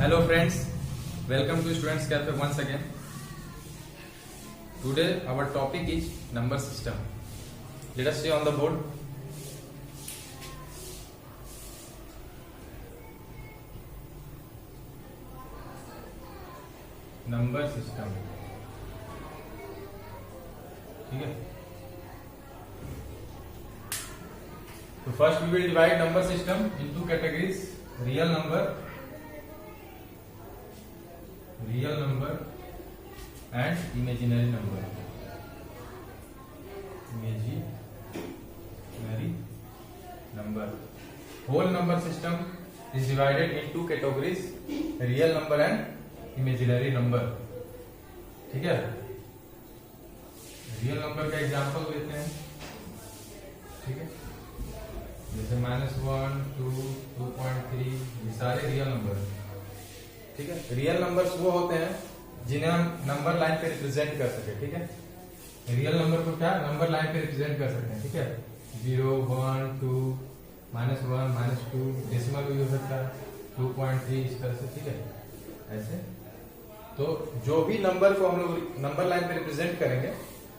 Hello friends, welcome to Students Cafe once again. Today our topic is number system. Let us see on the board. Number system. ठीक है. So first we will divide number system into categories: real number and imaginary number. Whole number system is divided into categories: real number and imaginary number. ठीक है. Real number का example लेते हैं. ठीक है. जैसे -1, 2, 2.3 ये सारे रियल नंबर है. ठीक है. रियल नंबर्स वो होते हैं जिन्हें हम नंबर लाइन पे रिप्रेजेंट कर सके. ठीक है. रियल नंबर को क्या नंबर लाइन पे रिप्रेजेंट कर सकते हैं. ठीक है. 0, 1, 2, -1, -2 डेसिमल भी हो सकता है 2.3 इस तरह से. ठीक है. ऐसे तो जो भी नंबर को हम लोग नंबर लाइन पे रिप्रेजेंट करेंगे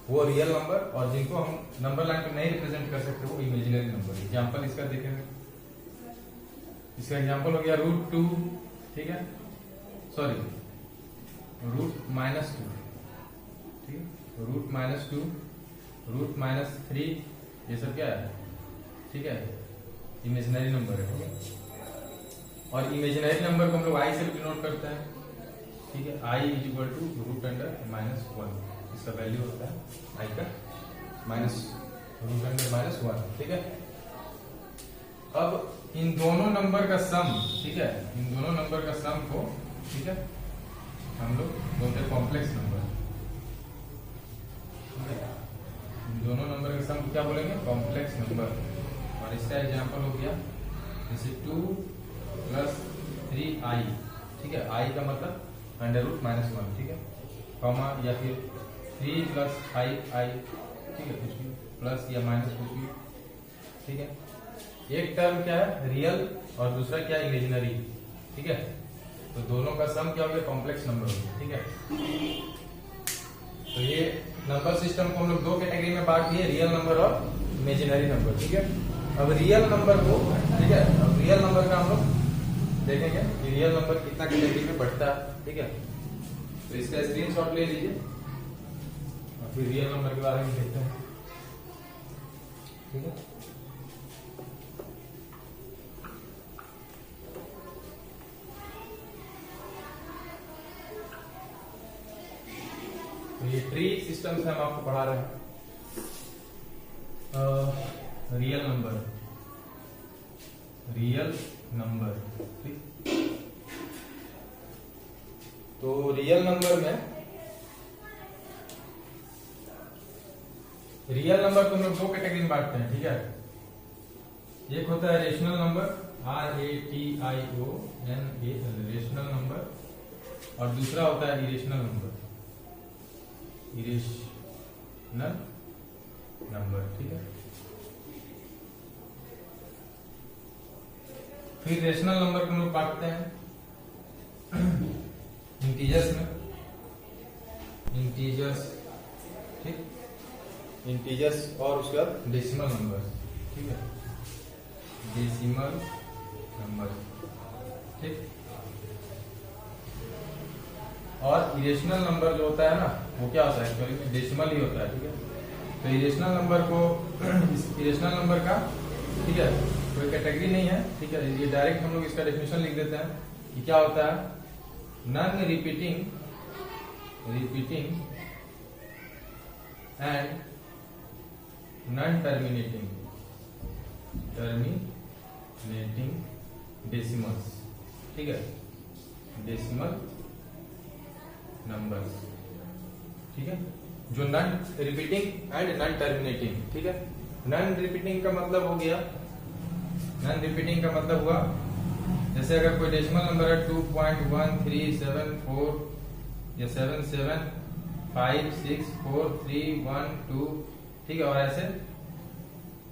वो रियल नंबर, और जिनको हम नंबर लाइन पे नहीं रिप्रेजेंट कर सकते वो इमेजिनरी नंबर. एग्जांपल इसका देखेंगे. इसका एग्जांपल हो गया √2. ठीक है. सॉरी √-2. ठीक है. √-2, √-3 ये सब क्या है. ठीक है. इमेजिनरी नंबर है. ठीक है. और इमेजिनरी नंबर को हम लोग आई से डिनोट करते हैं. ठीक है. i = √(-1). इसका वैल्यू होता है i का -√(-1). ठीक है. अब इन दोनों नंबर का सम, ठीक है, इन दोनों नंबर का सम को, ठीक है, हम लोग बोलते हैं कॉम्प्लेक्स नंबर. ठीक है. इन दोनों नंबर का सम क्या बोलेंगे? Complex number. और इसका एग्जांपल हो गया जैसे 2 + 3i. ठीक है. i का मतलब √-1. ठीक है. कॉमा या फिर 3 + 5i. ठीक है. कुछ भी प्लस या माइनस कुछ भी. ठीक है. एक टर्म क्या है? रियल, और दूसरा क्या? इमेजिनरी. ठीक है. तो दोनों का सम क्या हो गया? कॉम्प्लेक्स नंबर हो गया. ठीक है. तो ये नंबर सिस्टम को हम लोग दो कैटेगरी में बांट दिए, रियल नंबर और इमेजिनरी नंबर. ठीक है. अब रियल नंबर को, ठीक है, अब रियल नंबर का हम लोग देखेंगे कि रियल नंबर कितना कैटेगरी में बढ़ता है. ठीक है. तो इसका स्क्रीनशॉट ले लीजिए और फिर रियल नंबर के बारे में देखते हैं. ठीक है. तो ये 3 सिस्टम से हम आपको पढ़ा रहे हैं. रियल नंबर, ठीक. तो रियल नंबर को हम लोग दो कैटेगरी में बांटते हैं. ठीक है. एक होता है rational number, RATIONAL, rational number, और दूसरा होता है इरेशनल नंबर, ठीक है. फिर रेशनल नंबर को हम लोग बांटते हैं इंटीजर्स में. ठीक. इंटीजर्स और उसके बाद डेसिमल नंबर. ठीक है. Decimal number. ठीक. और इरेशनल नंबर जो होता है ना, वो क्या होता है? एक्चुअली डेसिमल ही होता है. ठीक है. तो इरेशनल नंबर को, इरेशनल नंबर का, ठीक है, कोई कैटेगरी नहीं है. ठीक है. ये डायरेक्ट हम लोग इसका डेफिनेशन लिख देते हैं कि क्या होता है. Non repeating and non terminating decimals. ठीक है. Decimal numbers. ठीक है. जो non repeating and non terminating. ठीक है. नॉन रिपीटिंग का मतलब हो गया, नॉन रिपीटिंग का मतलब हुआ जैसे अगर कोई डेसिमल नंबर है 2.1374 या 77564312. ठीक है. और ऐसे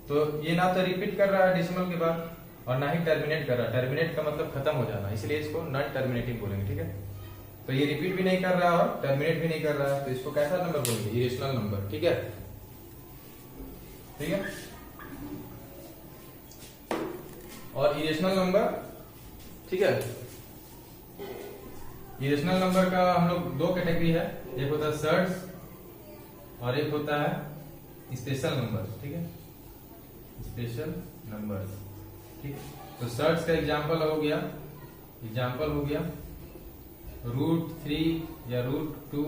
तो ये ना तो रिपीट कर रहा है डेसिमल के बाद, और ना ही टर्मिनेट कर रहा। टर्मिनेट का मतलब खत्म हो जाना, इसलिए इसको नॉन टर्मिनेटिंग बोलेंगे, ठीक है। तो ये रिपीट भी नहीं कर रहा और टर्मिनेट भी नहीं कर रहा है, तो इसको कैसा नंबर बोलेंगे? इरेशनल नंबर, ठीक है। ठीक है, और इरेशनल नंबर, ठीक है, इरेशनल नंबर का हम लोग दो कैटेगरी है, एक होता है सर्ड्स और एक होता है स्पेशल नंबर, ठीक है, स्पेशल नंबर, ठीक है। तो सर्ड्स का एग्जांपल हो गया √3 या √2,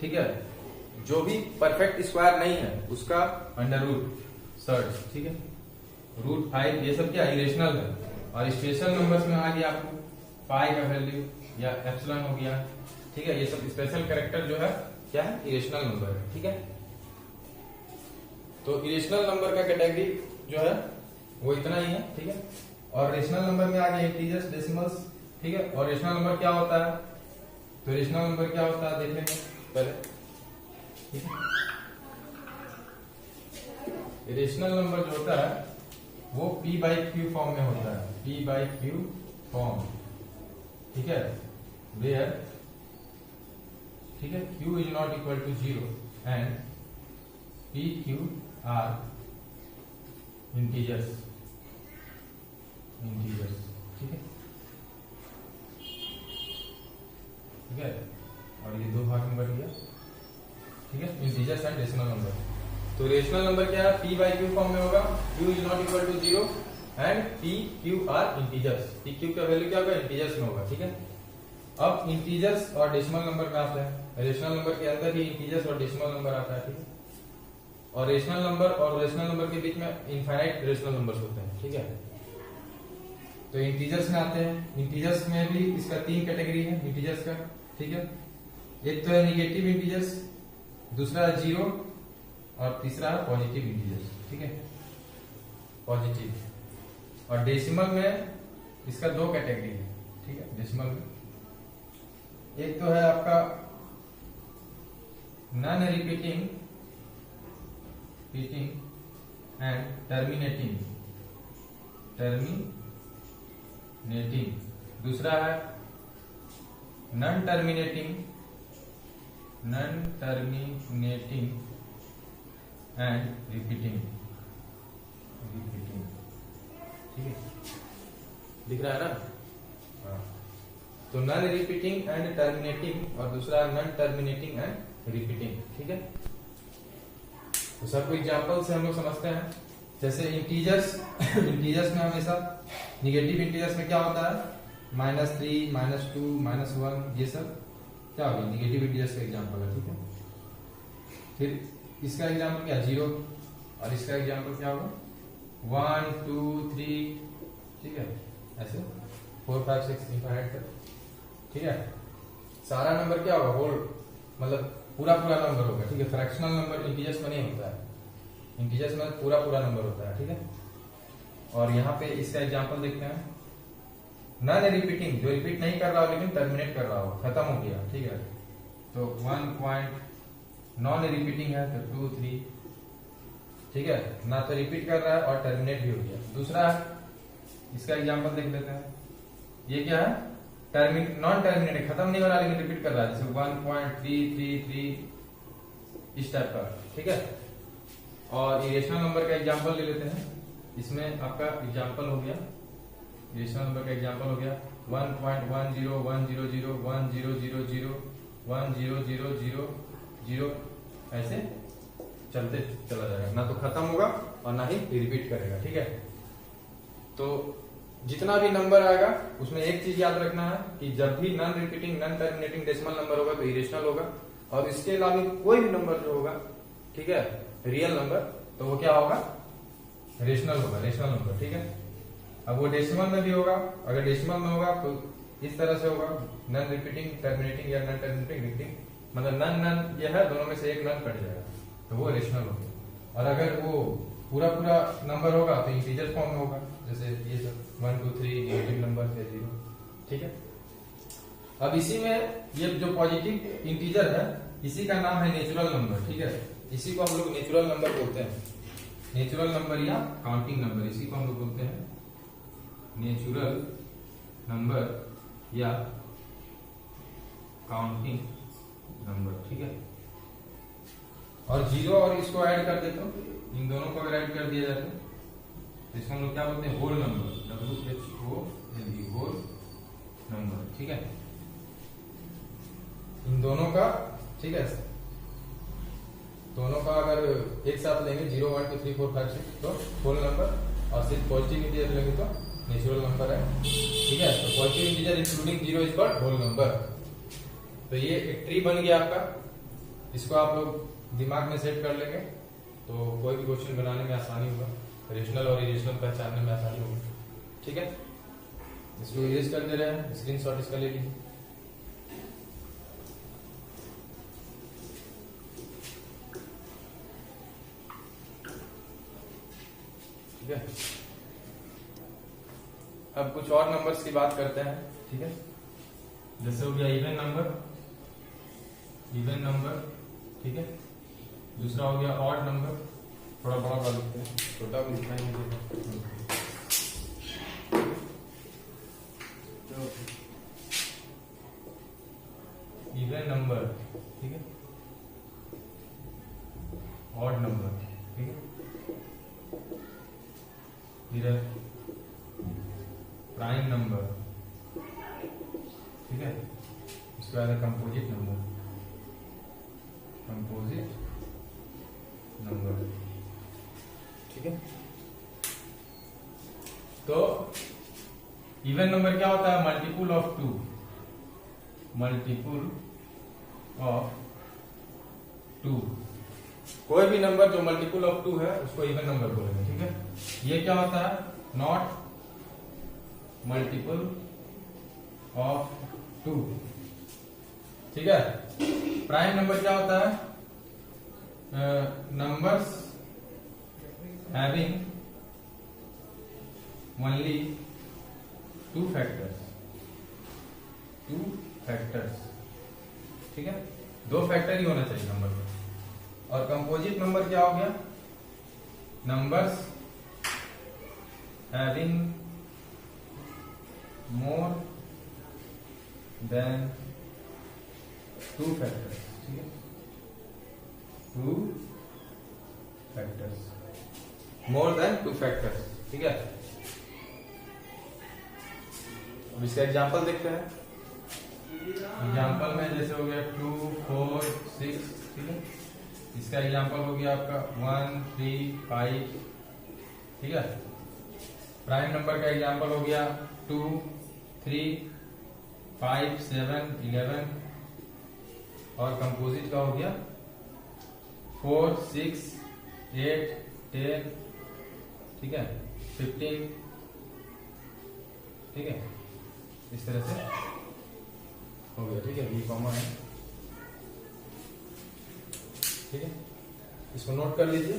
ठीक है, जो भी परफेक्ट स्क्वायर नहीं है उसका अंडर रूट सर्ड्स, ठीक है। √5 ये सब क्या इरेशनल है। और स्पेशल नंबर्स में आ गया आपको पाई का वैल्यू या एप्सिलॉन हो गया, ठीक है। ये सब स्पेशल कैरेक्टर जो है क्या है? इरेशनल नंबर है, ठीक है। तो इरेशनल नंबर का कैटेगरी जो है वो इतना ही है, ठीक है। और रेशनल नंबर में आ गया इंटीजर्स, डेसिमल्स, ठीक है। और रेशनल नंबर क्या होता है? तो रेशनल नंबर क्या होता है देख लेंगे पहले, ठीक है। रेशनल नंबर जो होता है वो p/q फॉर्म में होता है, p/q फॉर्म, ठीक है, वेयर, ठीक है, q is not equal to 0 and p, q are integers, ठीक है, ठीक है। और ये दो भाग में बढ़ गया, ठीक है, इंटीजर्स एंड रेशनल नंबर। तो रेशनल नंबर क्या है? p/q फॉर्म में होगा, q is not equal to 0 and p, q are integers. p, q का वैल्यू क्या होगा? इंटीजर्स में होगा, ठीक है। अब इंटीजर्स और डेसिमल नंबर में आते हैं। रेशनल नंबर के अंदर ही इंटीजर्स और डेसिमल नंबर आता है, ठीक है। और रेशनल नंबर और रेशनल नंबर के बीच में इनफाइनाइट रेशनल नंबर्स होते हैं, ठीक है। तो इंटीजर्स में आते हैं। इंटीजर्स में भी इसका 3 कैटेगरी है इंटीजर्स का, ठीक है। एक तो है निगेटिव इंटीजर्स, दूसरा है 0 और तीसरा है पॉजिटिव इंटीजर्स, ठीक है, पॉजिटिव। और डेसिमल में इसका 2 कैटेगरी है, ठीक है। डेसिमल में एक तो है आपका नॉन रिपीटिंग एंड टर्मिनेटिंग, दूसरा है नॉन टर्मिनेटिंग एंड रिपीटिंग, ठीक है, दिख रहा है ना? हाँ। तो नॉन रिपीटिंग एंड टर्मिनेटिंग और दूसरा नॉन टर्मिनेटिंग एंड रिपीटिंग, ठीक है। तो सबको एग्जांपल से हम लोग समझते हैं। जैसे इंटीजर्स में हमेशा निगेटिव इंटीजर्स में क्या होता है? -3, -2, -1, ये सब क्या होगा? निगेटिव इंटीजर्स का एग्जांपल है, ठीक है। फिर इसका एग्जांपल क्या? 0। और इसका एग्जांपल क्या होगा? 1, 2, 3, ठीक है, ऐसे 4, 5, 6 इंफाइनाइट तक, ठीक है। सारा नंबर क्या होगा? होल, मतलब पूरा नंबर होगा, ठीक है। फ्रैक्शनल नंबर इंटीजर्स में नहीं होता है, इंटीजर्स में पूरा नंबर होता है, ठीक है। और यहाँ पे इसका एग्जांपल देखते हैं। नॉन रिपीटिंग, जो रिपीट नहीं कर रहा हो लेकिन टर्मिनेट कर रहा हो, खत्म हो गया, ठीक है। तो 1 पॉइंट नॉन रिपीटिंग है तो 2, 3, ठीक है, ना तो रिपीट कर रहा है और टर्मिनेट भी हो गया। दूसरा इसका एग्जांपल देख लेते हैं। ये क्या है? नॉन टर्मिनेट, खत्म नहीं हो रहा लेकिन रिपीट कर रहा है, जैसे 1.333 इस टाइप का, ठीक है। और इरेशनल नंबर का एग्जांपल ले लेते हैं। इसमें आपका एग्जांपल हो गया, इरेशनल नंबर का एग्जांपल हो गया 1.1010001000 ऐसे चलते चला जाएगा, ना तो खत्म होगा और ना ही रिपीट करेगा, ठीक है। तो जितना भी नंबर आएगा उसमें एक चीज याद रखना है कि जब भी non repeating non terminating decimal number होगा तो इरेशनल होगा, और इसके अलावा कोई भी नंबर जो होगा, ठीक है, रियल नंबर, तो वो क्या होगा? रेशनल होगा, रेशनल नंबर, ठीक है। अब वो डेसिमल में भी होगा, अगर डेसिमल में होगा तो इस तरह से होगा, नॉन रिपीटिंग टर्मिनेटिंग या नॉन टर्मिनेटिंग रिपीटिंग, मतलब नन ये है, दोनों में से एक नन कट जाएगा तो वो रेशनल होगा। और अगर वो पूरा नंबर होगा तो इंटीजर फॉर्म में होगा, जैसे ये सब 1, 2, 3 नेगेटिव नंबर है 0, ठीक है। अब इसी में ये जो पॉजिटिव इंटीजर है इसी का नाम है नेचुरल नंबर, ठीक है। इसी को हम लोग नेचुरल नंबर बोलते हैं, नेचुरल नंबर या काउंटिंग नंबर, इसी को हम लोग बोलते हैं नेचुरल नंबर या काउंटिंग नंबर, ठीक है। और जीरो और इसको ऐड कर देता हूं, इन दोनों को अगर ऐड कर दिया जाए तो इसको हम लोग क्या बोलते हैं, whole number, WHOLE, whole number, ठीक है। इन दोनों का, ठीक है, दोनों का अगर एक साथ लेंगे 0 1 2 3 4 5 6 तो होल नंबर, और सिर्फ पॉजिटिव इंटीजर लेंगे तो नेचुरल नंबर है, ठीक है। तो positive integer including 0 is called whole number. तो ये एक ट्री बन गया आपका, इसको आप लोग दिमाग में सेट कर लेंगे तो कोई भी क्वेश्चन बनाने में आसानी होगा, रेशनल और इरेशनल पहचानने में आसानी होगी, ठीक है। इसको इरेज कर दे रहे हैं, स्क्रीनशॉट इसका ले लीजिए। ठीक है, अब कुछ और नंबर्स की बात करते हैं, ठीक है। जैसे हो गया इवन नंबर, ठीक है। दूसरा हो गया ऑड नंबर, थोड़ा बड़ा कर लिखते हैं, छोटा भी लिखना ही नहीं। इवन नंबर, ठीक है, ऑड नंबर, ठीक है। फिर प्राइम नंबर, ठीक है। इसके बाद है कंपोजिट नंबर, ठीक है। तो इवन नंबर क्या होता है, मल्टीपुल ऑफ 2, कोई भी नंबर जो मल्टीपुल ऑफ 2 है उसको इवन नंबर बोलेंगे, ठीक है। ये क्या होता है, नॉट मल्टीपुल ऑफ 2, ठीक है। प्राइम नंबर क्या होता है, नंबर्स हैविंग ओनली 2 फैक्टर्स, ठीक है। 2 फैक्टर ही होना चाहिए नंबर में। और कंपोजिट नंबर क्या हो गया, numbers having more than 2 factors, ठीक है। 2 फैक्टर्स, मोर देन 2 फैक्टर्स, ठीक है। अब इसका एग्जांपल देखते हैं। एग्जांपल में जैसे हो गया 2 4 6, ठीक है। इसका एग्जांपल हो गया आपका 1 3 5, ठीक है। प्राइम नंबर का एग्जांपल हो गया 2 3 5 7 11, और कंपोजिट का हो गया 4 6 8 10, ठीक है, 15, ठीक है। इस तरह से हो गया, ठीक है। बी कॉमन है, ठीक है। इसको नोट कर लीजिए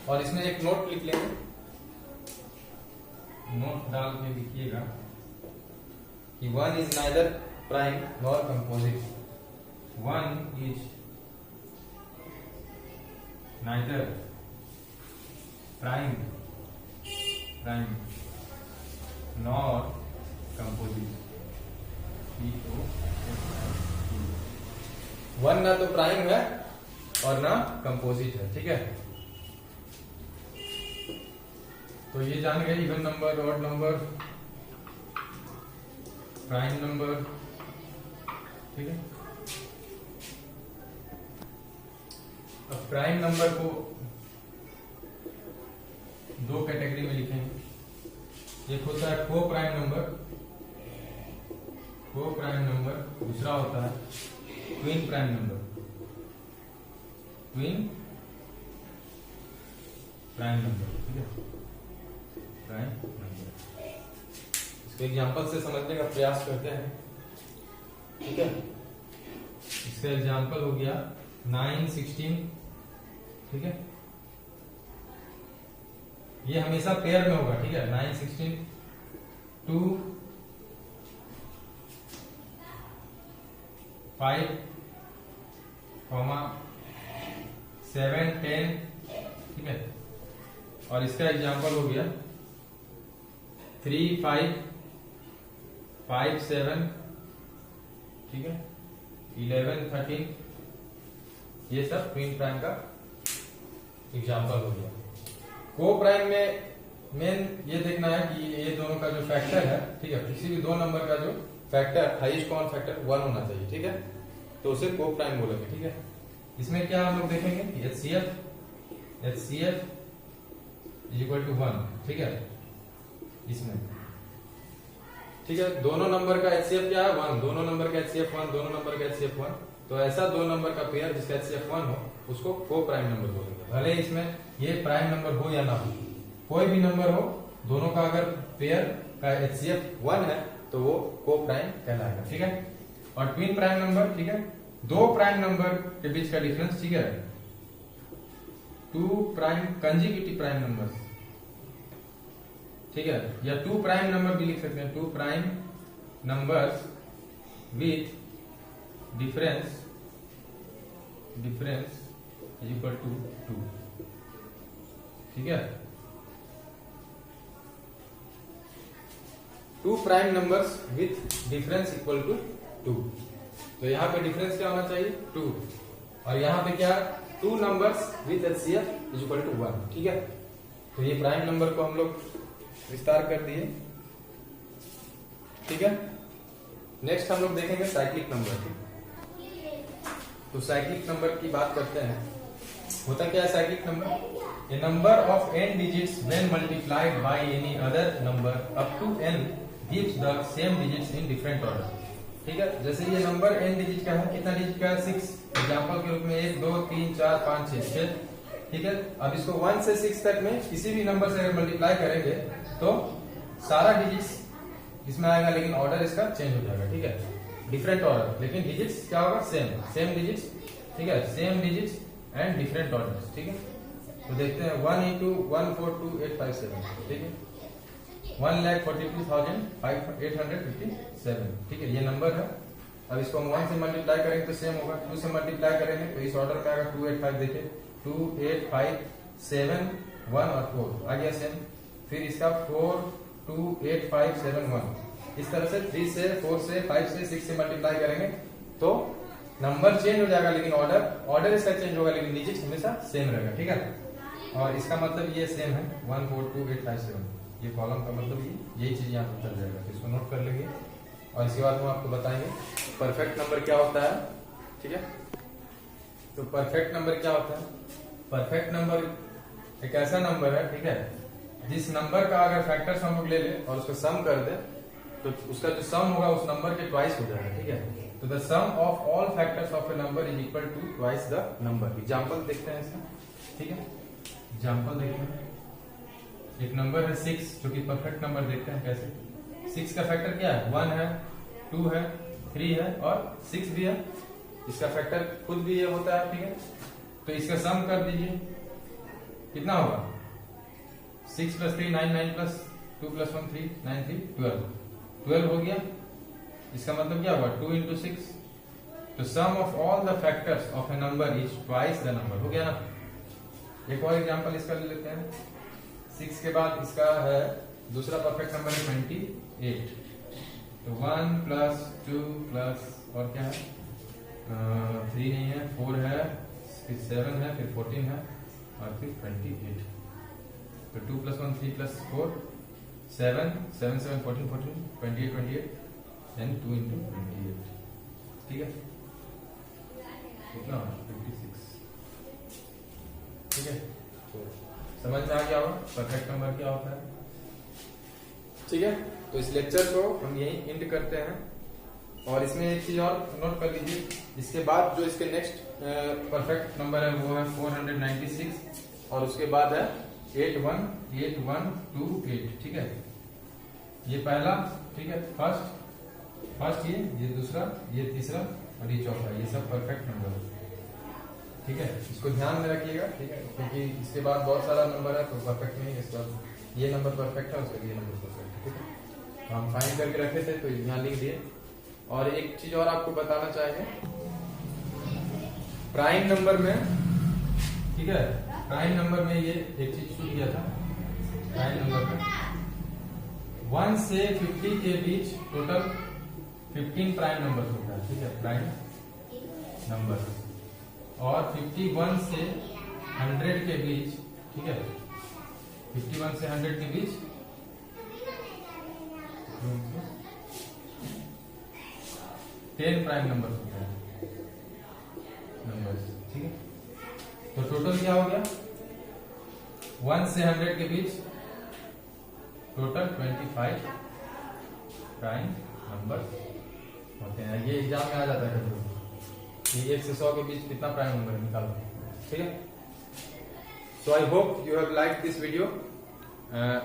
और इसमें एक नोट लिख लेंगे, नोट डाल के लिखिएगा कि 1 is neither prime nor composite, 1 is neither prime nor composite. 1 ना तो प्राइम है और ना कंपोजिट है, ठीक है। तो ये जान गए even number, odd number, prime number, ठीक है। अब प्राइम नंबर को 2 कैटेगरी में लिखेंगे। एक होता है को प्राइम नंबर, दूसरा होता है क्वीन प्राइम नंबर, ठीक है, प्राइम नंबर। इसको एग्जांपल से समझने का प्रयास करते हैं, ठीक है। इसका एग्जांपल हो गया 9 16, ठीक है। ये हमेशा पेयर में होगा, ठीक है। 9 16 2 5 7 10, ठीक है। और इसका एग्जांपल हो गया 3 5 5 7, ठीक है, 11 13, ये सब ट्विन प्राइम का एग्जांपल हो गया। को प्राइम में मेन ये देखना है कि ये दोनों का जो फैक्टर है, ठीक है, किसी भी दो नंबर का जो फैक्टर हाईएस्ट कॉमन फैक्टर 1 होना चाहिए, ठीक है, तो उसे को प्राइम बोलेंगे, ठीक है। इसमें क्या हम लोग देखेंगे HCF इज इक्वल टू 1, ठीक है, इसमें, ठीक है, दोनों नंबर का HCF क्या है 1, दोनों नंबर का HCF 1, दोनों नंबर का HCF 1, तो ऐसा दो नंबर का पेयर जिसका HCF 1 हो उसको को प्राइम नंबर बोलेंगे। भले इसमें ये प्राइम नंबर हो या ना हो, कोई भी नंबर हो, दोनों का अगर पेयर का HCF 1 है तो वो को प्राइम कहलाएगा, ठीक है। और ट्विन प्राइम नंबर, ठीक है, दो प्राइम नंबर के बीच का डिफरेंस, ठीक है, two prime consecutive prime number, ठीक है, या टू प्राइम नंबर भी लिख सकते हैं, two prime numbers with difference is equal to 2, ठीक है। Two prime numbers with difference equal to 2, तो यहाँ पे डिफरेंस क्या होना चाहिए 2, और यहाँ पे क्या two numbers with HCF is equal to 1, ठीक है। तो ये प्राइम नंबर को हम लोग विस्तार कर दिए, ठीक है। नेक्स्ट हम लोग देखेंगे साइक्लिक नंबर, तो साइक्लिक नंबर की बात करते हैं। होता क्या है cyclic number? A number of n digits when multiplied by any other number up to n gives the same digits in different order, ठीक है। जैसे ये नंबर n डिजिट का है, कितना डिजिट का है 6, एग्जांपल के रूप में 1 2 3 4 5 6, ठीक है। अब इसको 1 से 6 तक में किसी भी नंबर से अगर मल्टीप्लाई करेंगे तो सारा डिजिट्स इसमें आएगा, लेकिन ऑर्डर इसका चेंज हो जाएगा, ठीक है, डिफरेंट ऑर्डर, लेकिन डिजिट्स क्या होगा सेम डिजिट्स, ठीक है, same digits and different order, ठीक है। तो देखते हैं 1 into 142,857, ठीक है, 1,42,857, ठीक है, ये नंबर है। अब इसको हम 1 से मल्टीप्लाई करेंगे तो सेम होगा, 2 से मल्टीप्लाई करेंगे तो इस ऑर्डर में आएगा 285, देखिए 2 8 5 7 1 और 4 आ गया सेम। फिर इसका 4 2 8 5 7 1, इस तरह से 3 से 4 से 5 से 6 से मल्टीप्लाई करेंगे तो नंबर चेंज हो जाएगा, लेकिन ऑर्डर इसका चेंज होगा, लेकिन डिजिट हमेशा सेम रहेगा, ठीक है। और इसका मतलब ये सेम है 142,857, ये कॉलम का मतलब यही चीज यहाँ पर चल जाएगा, तो इसको नोट कर लेंगे। और इसके बाद हम आपको बताएंगे परफेक्ट नंबर क्या होता है, ठीक है। तो परफेक्ट नंबर क्या होता है? परफेक्ट नंबर एक ऐसा नंबर है, ठीक है, जिस नंबर का अगर फैक्टर्स हम लोग ले ले और उसको सम कर दे तो उसका जो सम होगा उस नंबर के ट्वाइस हो जाएगा, ठीक है। तो the sum of all factors of a number is equal to twice the number. Example देखते हैं इसका, ठीक है, एग्जांपल देखते हैं। एक नंबर है 6 जो कि परफेक्ट नंबर, देखते हैं कैसे। 6 का फैक्टर क्या है? 1 है, 2 है, 3 है और 6 भी है। इसका फैक्टर खुद भी ये होता है, ठीक है। तो इसका सम कर दीजिए, कितना होगा? 6 + 3 9, 9 + 2 + 1 3 9 3 12 हो गया। इसका मतलब क्या हुआ? 2 × 6, तो sum of all the factors of a number is twice the number, हो गया ना। एक और एग्जांपल इसका ले लेते हैं। 6 के बाद इसका है दूसरा परफेक्ट नंबर है 28, तो 1 + 2 प्लस और क्या है 3 नहीं है, 4 है, फिर 7 है, फिर 14 है और फिर 28। तो 2 + 1 3 + 4 7 7 7 14 14 28 28 एंड 2 × 28, ठीक है, कितना 56, ठीक है। तो समझ में आ गया होगा परफेक्ट नंबर क्या होता है, ठीक है। तो इस लेक्चर को हम यही एंड करते हैं। और इसमें एक चीज और नोट कर लीजिए, इसके बाद जो इसके नेक्स्ट परफेक्ट नंबर है वो है 496 और उसके बाद है 818128, ठीक है। ये पहला, ठीक है, फर्स्ट ये दूसरा, ये तीसरा और ये चौथा, ये सब परफेक्ट नंबर है, ठीक है। इसको ध्यान में रखिएगा, ठीक है, क्योंकि इसके बाद बहुत सारा नंबर है तो परफेक्ट नहीं है। इसके बाद ये नंबर परफेक्ट है, उसके ये नंबर परफेक्ट है, ठीक है। तो हम फाइंड करके रखे थे तो यहाँ लिख दिए। और एक चीज और आपको बताना चाहेंगे, प्राइम नंबर में, ठीक है, प्राइम नंबर में ये एक चीज छूट गया था। प्राइम नंबर में 1 से 50 के बीच टोटल 15 प्राइम नंबर होता है, ठीक है, प्राइम नंबर। और 51 से 100 के बीच, ठीक है, 51 से 100 के बीच 10 प्राइम नंबर होता है, नंबर्स, ठीक है। तो टोटल क्या हो गया? 1 से 100 के बीच टोटल 25 प्राइम नंबर होते हैं। ये एग्जाम में आ जाता है कभी, ये 1 से 100 के बीच कितना प्राइम नंबर निकालो, ठीक है। So I hope you have like this video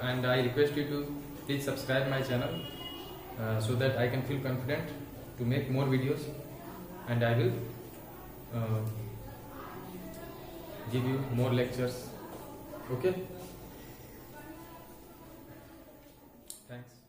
and I request you to please subscribe my channel so that I can feel confident to make more videos, and I will give you more lectures. Okay, thanks.